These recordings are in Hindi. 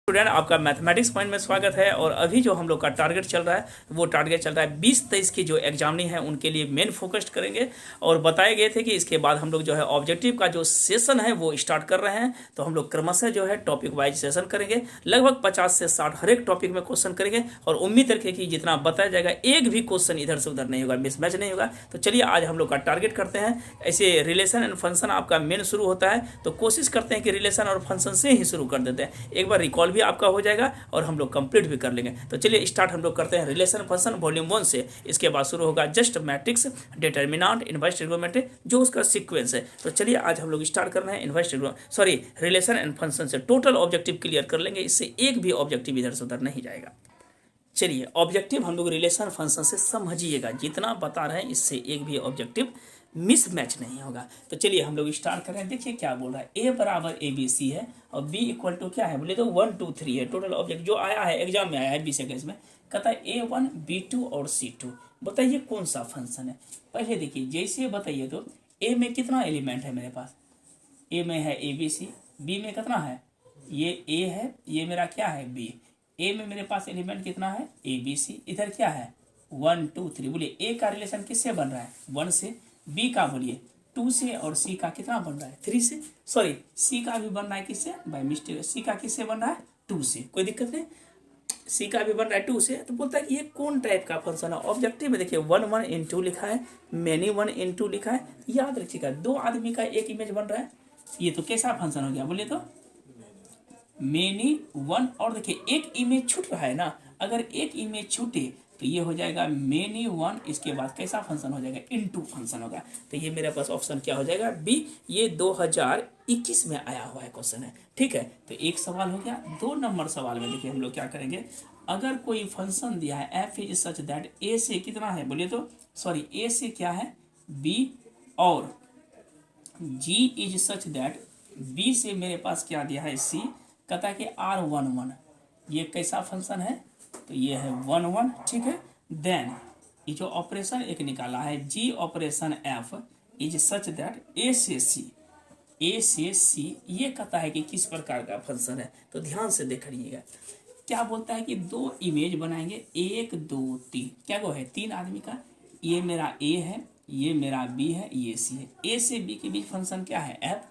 स्टूडेंट, आपका मैथमेटिक्स पॉइंट में स्वागत है। और अभी जो हम लोग का टारगेट चल रहा है वो टारगेट चल रहा है 20-23 की जो एग्जामिनी है उनके लिए मेन फोकस्ड करेंगे। और बताए गए थे कि इसके बाद हम लोग जो है ऑब्जेक्टिव का जो सेशन है वो स्टार्ट कर रहे हैं। तो हम लोग क्रमशः जो है टॉपिक वाइज सेशन करेंगे, लगभग 50 से 60 हर एक टॉपिक में क्वेश्चन करेंगे। और उम्मीद रखें कि जितना बताया जाएगा एक भी क्वेश्चन इधर से उधर नहीं होगा, मिसमैच नहीं होगा। तो चलिए आज हम लोग का टारगेट करते हैं। ऐसे रिलेशन एंड फंक्शन आपका मेन शुरू होता है तो कोशिश करते हैं कि रिलेशन और फंक्शन से ही शुरू कर देते हैं। एक बार रिकॉल भी आपका हो जाएगा और हम लोग कंप्लीट भी कर लेंगे। तो चलिए स्टार्ट हम लोग करते हैं रिलेशन फंक्शन वॉल्यूम 1 से। इसके बाद शुरू होगा just matrix, determinant, inverse trigonometry, जो उसका सीक्वेंस है। तो चलिए आज हम लोग स्टार्ट कर रहे हैं रिलेशन एंड फंक्शन से। टोटल ऑब्जेक्टिव क्लियर कर लेंगे, इससे एक भी ऑब्जेक्टिव इधर से उधर नहीं जाएगा। चलिए ऑब्जेक्टिव हम लोग रिलेशन फंक्शन से समझिएगा, जितना बता रहे हैं इससे एक भी ऑब्जेक्टिव मिसमैच नहीं होगा। तो चलिए हम लोग स्टार्ट करें। देखिए क्या बोल रहा है, ए बराबर ए बी सी है और बी इक्वल टू क्या है बोले तो 1 2 3 है। टोटल ऑब्जेक्ट जो आया है एग्जाम में आया है 20 सेकेंड्स में, कहता है A1 B2 और C2। बताइए कौन सा फंक्शन है। पहले देखिए जैसे बताइए तो ए में कितना एलिमेंट है मेरे पास, ए में है ए बी सी, बी में कितना है ये ए है, ये मेरा क्या है बी। ए में मेरे पास एलिमेंट कितना है ए बी सी, इधर क्या है 1 2 3। बोलिए ए का रिलेशन किससे बन रहा है 1 से, बी का बोलिए 2 से, और सी का कितना बन रहा है 3 से। सॉरी सी का भी बन रहा है किससे, बाय मिस्टेक सी का किससे बन रहा है 2 से, कोई दिक्कत नहीं। सी का भी बन रहा है 2 से। तो बोलता है कि ये कौन टाइप का फंक्शन है। ऑब्जेक्टिव में देखिए 1 1 इन 2 लिखा है, मैनी 1 इन 2 लिखा है। याद रखिएगा दो आदमी का एक इमेज बन रहा है, ये तो कैसा फंक्शन हो गया बोलिए तो मेनी 1। और देखिए एक इमेज छूट रहा है ना, अगर एक इमेज छूटे तो ये हो जाएगा मेनी 1। इसके बाद कैसा फंक्शन हो जाएगा इनटू फंक्शन होगा। तो ये मेरे पास ऑप्शन क्या हो जाएगा बी। ये 2021 में आया हुआ है क्वेश्चन है, ठीक है। तो एक सवाल हो गया। 2 नंबर सवाल में देखिए हम लोग क्या करेंगे। अगर कोई फंक्शन दिया है F is such that A से कितना है बोलिए तो ए से क्या है बी, और जी इज सच दैट बी से मेरे पास क्या दिया है सी। कहता है कि R11 ये कैसा फंक्शन है, तो ये है 1 1, ठीक है। देन ये जो ऑपरेशन एक निकाला है जी operation F is such that A से सी, ये कहता है कि किस प्रकार का फंक्शन है। तो ध्यान से देख लीजिएगा क्या बोलता है कि 2 इमेज बनाएंगे 1 2 3। क्या वो है 3 आदमी का, ये मेरा ए है, ये मेरा बी है, ये सी है। ए से बी के बीच फंक्शन क्या है एफ,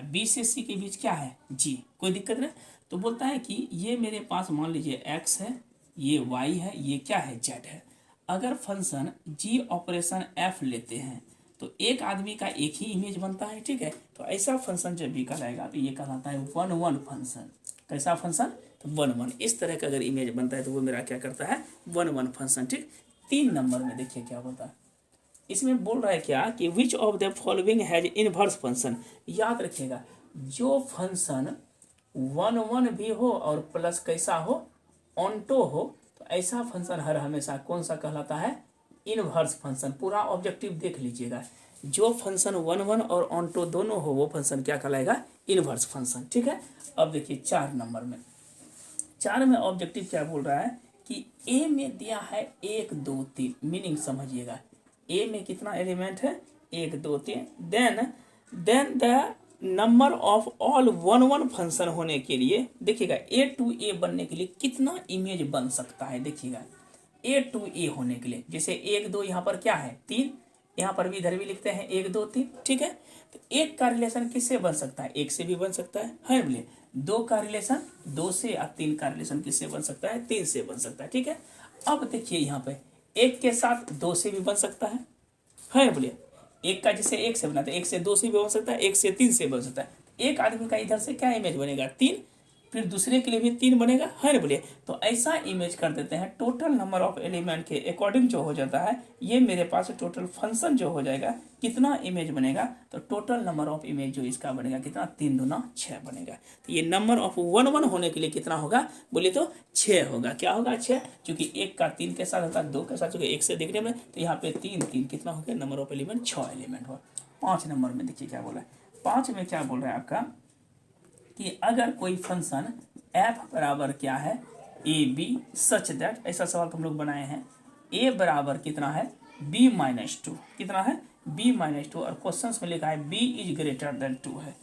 बी से सी के बीच क्या है जी, कोई दिक्कत नहीं। तो बोलता है कि ये मेरे पास मान लीजिए एक्स है, ये वाई है, ये क्या है जेड है। अगर फंक्शन जी ऑपरेशन एफ लेते हैं तो एक आदमी का एक ही इमेज बनता है, ठीक है। तो ऐसा फंक्शन जब भी कहलाएगा तो ये कहलाता है 1 1 फंक्शन। कैसा फंक्शन तो 1 1। इस तरह का अगर इमेज बनता है तो वो मेरा क्या करता है 1 1 फंक्शन, ठीक। 3 नंबर में देखिए क्या होता है, इसमें बोल रहा है क्या कि which of the following has inverse function. याद रखिएगा जो फंक्शन 1 1 भी हो और प्लस कैसा हो ऑन्टो हो, तो ऐसा फंक्शन हर हमेशा कौन सा कहलाता है इनवर्स फंक्शन। पूरा ऑब्जेक्टिव देख लीजिएगा, जो फंक्शन 1 1 और ऑन्टो दोनों हो वो फंक्शन क्या कहलाएगा इनवर्स फंक्शन, ठीक है। अब देखिए 4 नंबर में, 4 में ऑब्जेक्टिव क्या बोल रहा है कि ए में दिया है 1 2 3। मीनिंग समझिएगा, ए में कितना एलिमेंट है 1 2 3। Then the number of all 1 1 function होने के लिए देखिएगा ए टू ए बनने के लिए कितना इमेज बन सकता है। देखिएगा ए टू ए होने के लिए जैसे 1 2 यहाँ पर क्या है 3, यहाँ पर भी इधर भी लिखते हैं 1 2 3, ठीक है। तो 1 का रिलेशन किससे बन सकता है 1 से भी बन सकता है बोले। 2 का रिलेशन 2 से, और 3 का रिलेशन किससे बन सकता है 3 से बन सकता है, ठीक है। अब देखिए यहाँ पे 1 के साथ 2 से भी बन सकता है बोलिए। 1 का जैसे 1 से बनाते हैं 1 से 2 से भी बन सकता है, 1 से 3 से बन सकता है। एक आदमी का इधर से क्या इमेज बनेगा 3, फिर दूसरे के लिए भी 3 बनेगा है ना बोलिए। तो ऐसा इमेज कर देते हैं। टोटल नंबर ऑफ एलिमेंट के अकॉर्डिंग जो हो जाता है ये मेरे पास टोटल फंक्शन जो हो जाएगा कितना इमेज बनेगा, तो टोटल नंबर ऑफ इमेज जो इसका बनेगा कितना 3 दूना 6 बनेगा। तो ये नंबर ऑफ 1 1 होने के लिए कितना होगा बोले तो 6 होगा। क्या होगा 6, क्योंकि 1 का 3 के साथ होता है, 2 के साथ होगा 1 से देखने में, तो यहाँ पे 3 3 कितना हो गया नंबर ऑफ एलिमेंट 6 एलिमेंट हो। 5 नंबर में देखिए क्या बोला है, 5 में क्या बोल रहा है आपका कि अगर कोई फंक्शन एफ बराबर क्या है ए बी सच दैट, ऐसा सवाल तो हम लोग बनाए हैं। ए बराबर कितना है बी माइनस 2, कितना है बी माइनस 2, और क्वेश्चन में लिखा है बी इज ग्रेटर देन 2 है,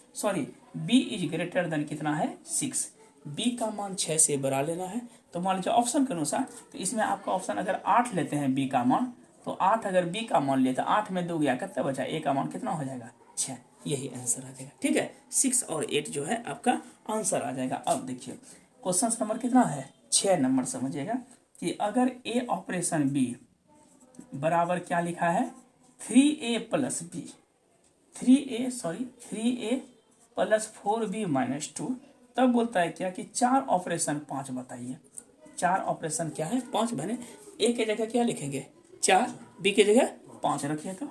बी इज ग्रेटर देन कितना है 6। बी का मान 6 से बड़ा लेना है। तो मान लीजिए ऑप्शन के अनुसार, तो इसमें आपका ऑप्शन अगर 8 लेते हैं बी का मान, तो 8 अगर बी का मान लेते हैं, 8 में 2 गया, कितना बचा, ए का मान कितना हो जाएगा, 6। यही आंसर आ जाएगा। ठीक है, 6 और 8 जो है आपका आंसर आ जाएगा। अब देखिए क्वेश्चन नंबर कितना है, 6 नंबर समझिएगा कि अगर ए ऑपरेशन बी बराबर क्या लिखा है, 3a plus B, 3a plus 4b minus 2, तब बोलता है क्या कि 4 ऑपरेशन 5 बताइए। 4 ऑपरेशन क्या है, 5 बने। ए के जगह क्या लिखेंगे, 4, बी के जगह 5 रखिए, तो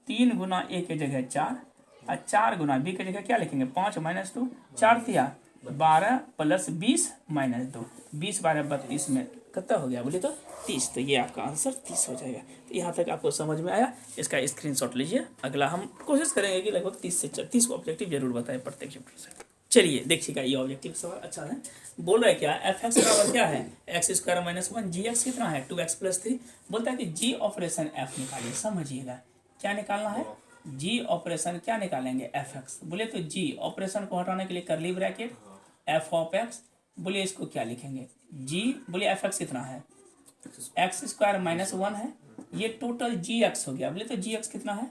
3 गुना ए के जगह 4 और 4 गुना बी के जगह क्या लिखेंगे, 5 माइनस 2, 4 तिया 12 प्लस 20 माइनस 2, 20 12 32 में कितना हो गया बोले तो 30। तो ये आपका आंसर 30 हो जाएगा। तो यहाँ तक आपको समझ में आया, इसका स्क्रीनशॉट लीजिए। अगला हम कोशिश करेंगे कि लगभग 30 से 30 को ऑब्जेक्टिव जरूर बताएं प्रत्येक चैप्टर से। चलिए देखिएगा, ये ऑब्जेक्टिव सवाल अच्छा है। बोल रहा है क्या, एफ एक्स बराबर क्या है, एक्स स्क्वायर माइनस 1, जी एक्स कितना है 2x प्लस 3। बोलता है कि जी ऑपरेशन एफ निकालिए। समझिएगा क्या निकालना है, जी ऑपरेशन क्या निकालेंगे, एफ एक्स। बोले तो जी ऑपरेशन को हटाने के लिए करली ब्रैकेट एफ ऑफ एक्स, बोलिए इसको क्या लिखेंगे, जी बोलिए एफ एक्स कितना है, एक्स स्क्वायर माइनस 1 है, ये टोटल जी एक्स हो गया। बोले तो जी एक्स कितना है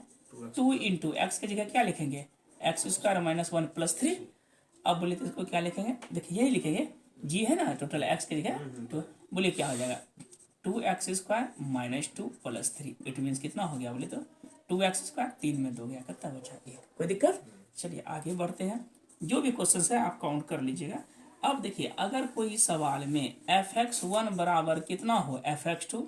2 इंटू एक्स की जगह क्या लिखेंगे, एक्स स्क्वायर माइनस 1 प्लस 3। अब बोले तो इसको क्या लिखेंगे, देखिए यही लिखेंगे, जी है ना टोटल एक्स की जगह 2, बोलिए क्या हो जाएगा 2x square minus 2 plus 3। It means कितना हो गया, बोले तो 2x स्क्वायर, 3 में 2 गया, कितना बचा 1। कोई दिक्कत। चलिए आगे बढ़ते हैं, जो भी क्वेश्चन है आप काउंट कर लीजिएगा। अब देखिए अगर कोई सवाल में f(x1) बराबर कितना हो f(x2),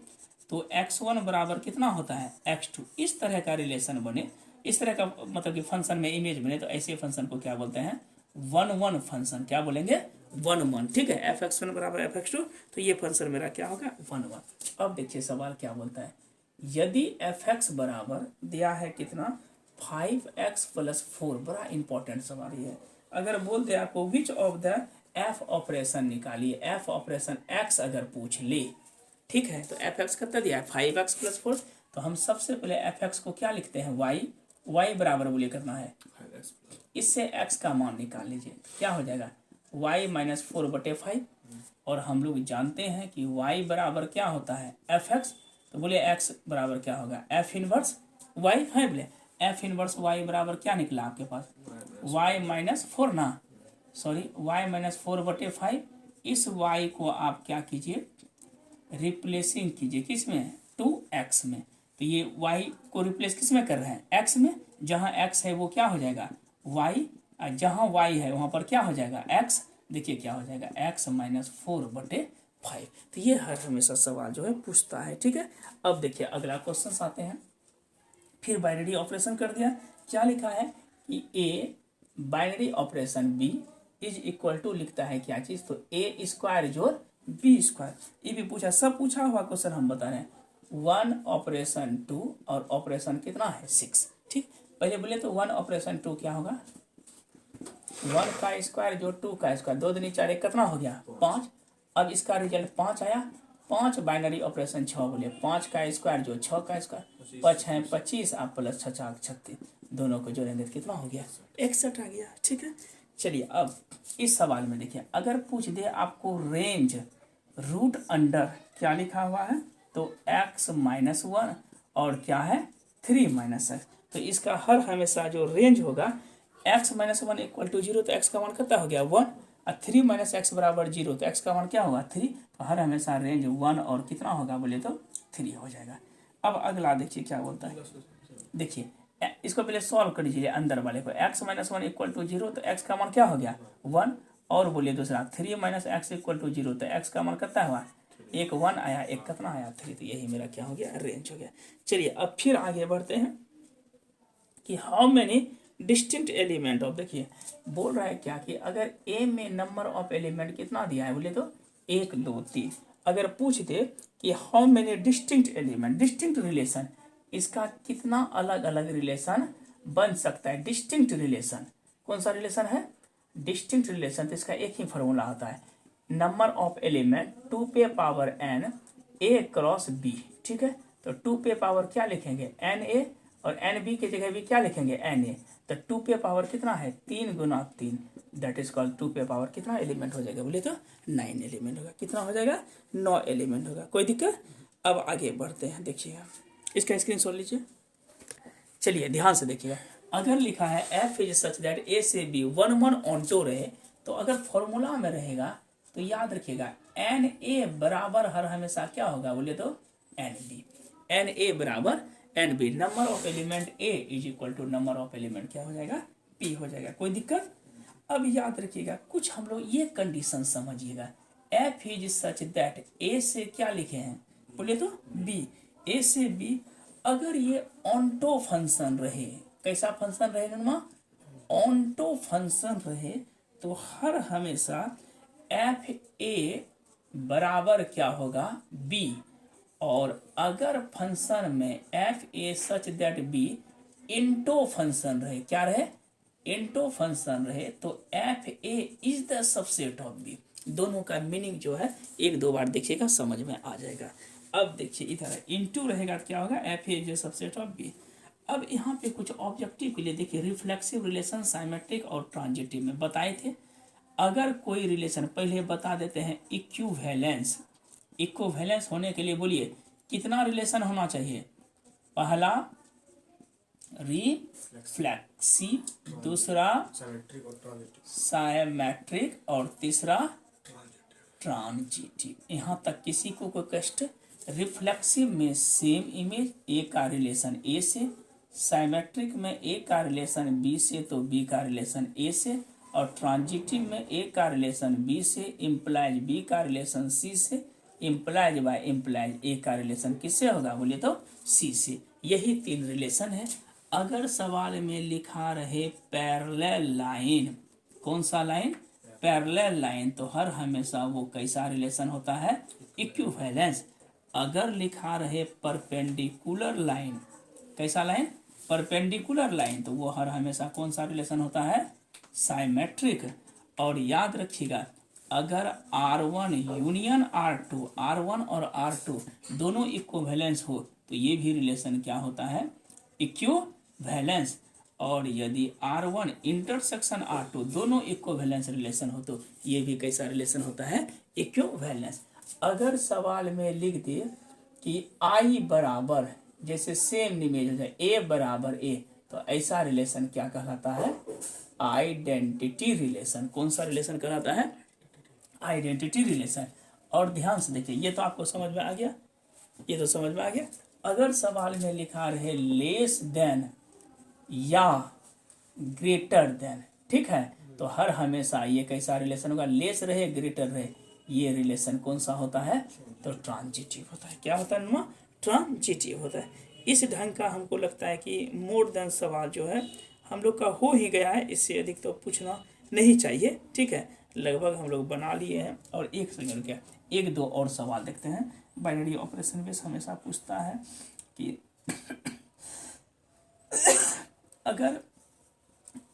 तो x1 बराबर कितना होता है x2, इस तरह का रिलेशन बने, इस तरह का मतलब कि फंक्शन में इमेज बने, तो ऐसे फंक्शन को क्या बोलते हैं, 1 फंक्शन। क्या बोलेंगे, 1 ठीक है, f(x1) बराबर f(x2), तो ये फंक्शन मेरा क्या होगा 1 अब देखिए सवाल क्या बोलता है, यदि f(x) बराबर दिया है कितना 5x प्लस 4, बड़ा इंपॉर्टेंट सवाल ये है। अगर बोल दे आपको which of the F operation निकालिए, एफ ऑपरेशन एक्स अगर पूछ ले, ठीक है, तो एफ एक्स कितना दिया है 5x प्लस 4, तो हम सबसे पहले एफ एक्स को क्या लिखते हैं y बराबर बोलिए करना है, इससे x का मान निकाल लीजिए, क्या हो जाएगा y माइनस 4/5। और हम लोग जानते हैं कि y बराबर क्या होता है एफ एक्स, तो बोलिए x बराबर क्या होगा एफ इनवर्स y है, बोले एफ इनवर्स y बराबर क्या निकला आपके पास y माइनस 4 ना, सॉरी y माइनस 4/5। इस y को आप क्या कीजिए, रिप्लेसिंग कीजिए किस में 2x में, तो ये y को रिप्लेस किस में कर रहे हैं x में, जहाँ x है वो क्या हो जाएगा y, जहाँ y है वहाँ पर क्या हो जाएगा x। देखिए क्या हो जाएगा x माइनस 4/5। तो ये हर हमेशा सवाल जो है पूछता है। ठीक है, अब देखिए अगला क्वेश्चन आते हैं, फिर बाइनरी ऑपरेशन कर दिया, क्या लिखा है कि a binary operation b is equal to लिखता है क्या चीज, तो ए स्क्वायर जोड़ बी स्क्वायर। ये भी पूछा, सब पूछा हुआ क्वेश्चन हम बता रहे हैं, 1 ऑपरेशन 2 और ऑपरेशन कितना है 6। ठीक, पहले बोले तो 1 ऑपरेशन 2 क्या होगा 1 का स्क्वायर जो 2 का स्क्वायर, 2 दूनी 4 कितना हो गया 5। अब इसका रिजल्ट 5 आया, 5 बाइनरी ऑपरेशन 6 बोले 5 का स्क्वायर जो 6 का स्क्वायर, 5 है 25 आप प्लस 6 36, दोनों को जोड़ेंगे तो कितना हो गया 61 आ गया। ठीक है, चलिए अब इस सवाल में देखिए, अगर पूछ दे आपको रेंज रूट अंडर क्या लिखा हुआ है, तो x माइनस 1 और क्या है 3 माइनस एक्स, तो इसका हर हमेशा जो रेंज होगा x माइनस 1 इक्वल टू 0, तो x का मान कितना हो गया 1, और 3 माइनस एक्स बराबर 0, तो x का मान क्या होगा 3, तो हर हमेशा रेंज 1 और कितना होगा बोले तो 3 हो जाएगा। अब अगला देखिए क्या बोलता है, देखिए इसको पहले सॉल्व कर लीजिए अंदर वाले को, x माइनस 1 इक्वल टू 0, तो x का मान क्या हो गया 1, और बोलिए दूसरा 3 माइनस एक्स इक्वल टू 0, तो x का मान कितना हुआ एक 1 आया, एक कितना आया 3, तो यही मेरा क्या हो गया रेंज हो गया। चलिए अब फिर आगे बढ़ते हैं कि how many distinct element of, देखिए बोल रहा है क्या कि अगर a में नंबर ऑफ एलिमेंट कितना दिया है बोले तो 1 2 3, अगर पूछ दे कि how many distinct element, distinct relation, इसका कितना अलग अलग रिलेशन बन सकता है। डिस्टिंक्ट रिलेशन कौन सा रिलेशन है, डिस्टिंक्ट रिलेशन, तो इसका एक ही फॉर्मूला होता है नंबर ऑफ एलिमेंट 2 पे power n a cross b। ठीक है, तो 2 पे पावर क्या लिखेंगे n a, और एन बी की जगह भी क्या लिखेंगे, एन ए। तो 2 पे पावर कितना है, 3 गुना 3, दैट इज कॉल्ड 2 पे पावर कितना एलिमेंट हो जाएगा, बोले तो 9 एलिमेंट होगा। कितना हो जाएगा, 9 एलिमेंट होगा। कोई दिक्कत। अब आगे बढ़ते हैं, देखिएगा इसका स्क्रीनशॉट लीजिए। चलिए ध्यान से देखिएगा, अगर लिखा है F is such that A से बी 1 1 ऑन्टो रहे, तो अगर फॉर्मूला में रहेगा तो याद रखिएगा एन ए बराबर हर हमेशा क्या होगा, बोले तो एन बी। एन ए बराबर N B, number of element A is equal to number of element क्या हो जाएगा, पी हो जाएगा। कोई दिक्कत। अब याद रखिएगा कुछ हम लोग ये कंडीशन समझिएगा, F is such that A से क्या लिखे हैं, बोले तो बी, ए से बी अगर ये ऑन्टो फंक्शन रहे, कैसा फंक्शन रहेगा ना, ऑन्टो फंक्शन रहे, तो हर हमेशा एफ ए बराबर क्या होगा, बी। और अगर फंक्शन में F A such that B into function रहे, क्या रहे, इंटो फंक्शन रहे, तो F A is the subset of B. दोनों का मीनिंग जो है एक दो बार देखिएगा समझ में आ जाएगा। अब देखिए इधर इंटू रहेगा तो क्या होगा, F A is subset of B. अब यहाँ पे कुछ ऑब्जेक्टिव के लिए देखिए, रिफ्लेक्सिव रिलेशन, साइमेट्रिक और ट्रांजिटिव में बताए थे। अगर कोई रिलेशन, पहले बता देते हैं इक्विवेलेंस। इक्विवेलेंस होने के लिए बोलिए कितना रिलेशन होना चाहिए, पहला रिफ्लेक्सिव, दूसरा साइमेट्रिक और तीसरा ट्रांजिटिव। यहाँ तक किसी को कोई कष्ट। रिफ्लेक्सिव में सेम इमेज, ए का रिलेशन ए से, साइमेट्रिक में ए का रिलेशन बी से तो बी का रिलेशन ए से, और ट्रांजिटिव में ए का रिलेशन बी से इम्प्लाइज बी का रिलेशन सी से, इम्प्लाइज बाय इम्प्लाइज ए का रिलेशन किससे होगा, बोले तो सी से। यही 3 रिलेशन है। अगर सवाल में लिखा रहे पैरेलल लाइन, कौन सा लाइन, पैरेलल लाइन, तो हर हमेशा वो कैसा रिलेशन होता है, इक्विवेलेंस। अगर लिखा रहे परपेंडिकुलर लाइन, कैसा लाइन, परपेंडिकुलर लाइन, तो वो हर हमेशा कौन सा रिलेशन होता है, साइमेट्रिक। और याद रखिएगा अगर R1 यूनियन R2, R1 और R2 दोनों इक्विवेलेंस हो तो ये भी रिलेशन क्या होता है, इक्विवेलेंस। और यदि R1 इंटरसेक्शन R2 दोनों इक्विवेलेंस रिलेशन हो तो ये भी कैसा रिलेशन होता है, इक्विवेलेंस। अगर सवाल में लिख दे कि I बराबर, जैसे सेम इमेज हो जाए, A बराबर A, तो ऐसा रिलेशन क्या कहलाता है, आइडेंटिटी रिलेशन। कौन सा रिलेशन कहलाता है, आइडेंटिटी रिलेशन। और ध्यान से देखिए, ये तो आपको समझ में आ गया, ये तो समझ में आ गया। अगर सवाल में लिखा रहे लेस देन या ग्रेटर देन, ठीक है, तो हर हमेशा ये कैसा रिलेशन होगा, लेस रहे ग्रेटर रहे, ये रिलेशन कौन सा होता है, तो ट्रांजिटिव होता है। क्या होता है नुमा, ट्रांजिटिव होता है। इस ढंग का हमको लगता है कि मोर देन सवाल जो है हम लोग का हो ही गया है, इससे अधिक तो पूछना नहीं चाहिए, ठीक है। लगभग हम लोग बना लिए हैं। और एक सेकंड क्या, एक दो और सवाल देखते हैं। बाइनरी ऑपरेशन बेस हमेशा पूछता है कि अगर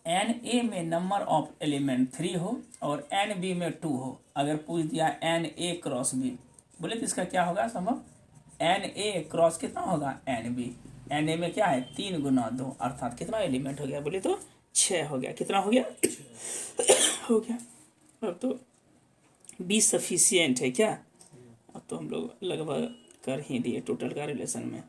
एन ए में नंबर ऑफ एलिमेंट 3 हो और एन बी में 2 हो, अगर पूछ दिया एन ए क्रॉस बी, बोले तो इसका क्या होगा संभव, एन ए क्रॉस कितना होगा, एन बी। एन ए में क्या है, 3 गुना 2, अर्थात कितना एलिमेंट हो गया, बोले तो 6 हो गया। कितना हो गया हो गया। अब तो बी सफिशियंट है क्या, अब तो हम लोग लगभग कर ही दिए टोटल का रिलेशन में,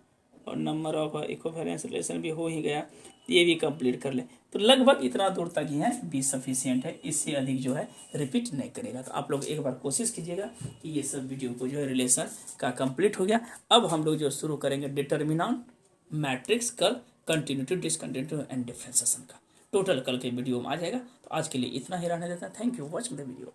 और नंबर ऑफ इक्विवेलेंस रिलेशन भी हो ही गया, ये भी कंप्लीट कर ले। तो लगभग इतना दूर तक ही है, बी सफिशियंट है, इससे अधिक जो है रिपीट नहीं करेगा। तो आप लोग एक बार कोशिश कीजिएगा कि ये सब वीडियो को जो है रिलेशन का कंप्लीट हो गया। अब हम लोग जो शुरू करेंगे डिटर्मिनेंट, मैट्रिक्स, कल कंटिन्यूटी, डिसकंटिन्यूटी एंड डिफरेंशिएशन का टोटल कल के वीडियो में आ जाएगा। तो आज के लिए इतना ही रहने देता है। Thank you watching the video.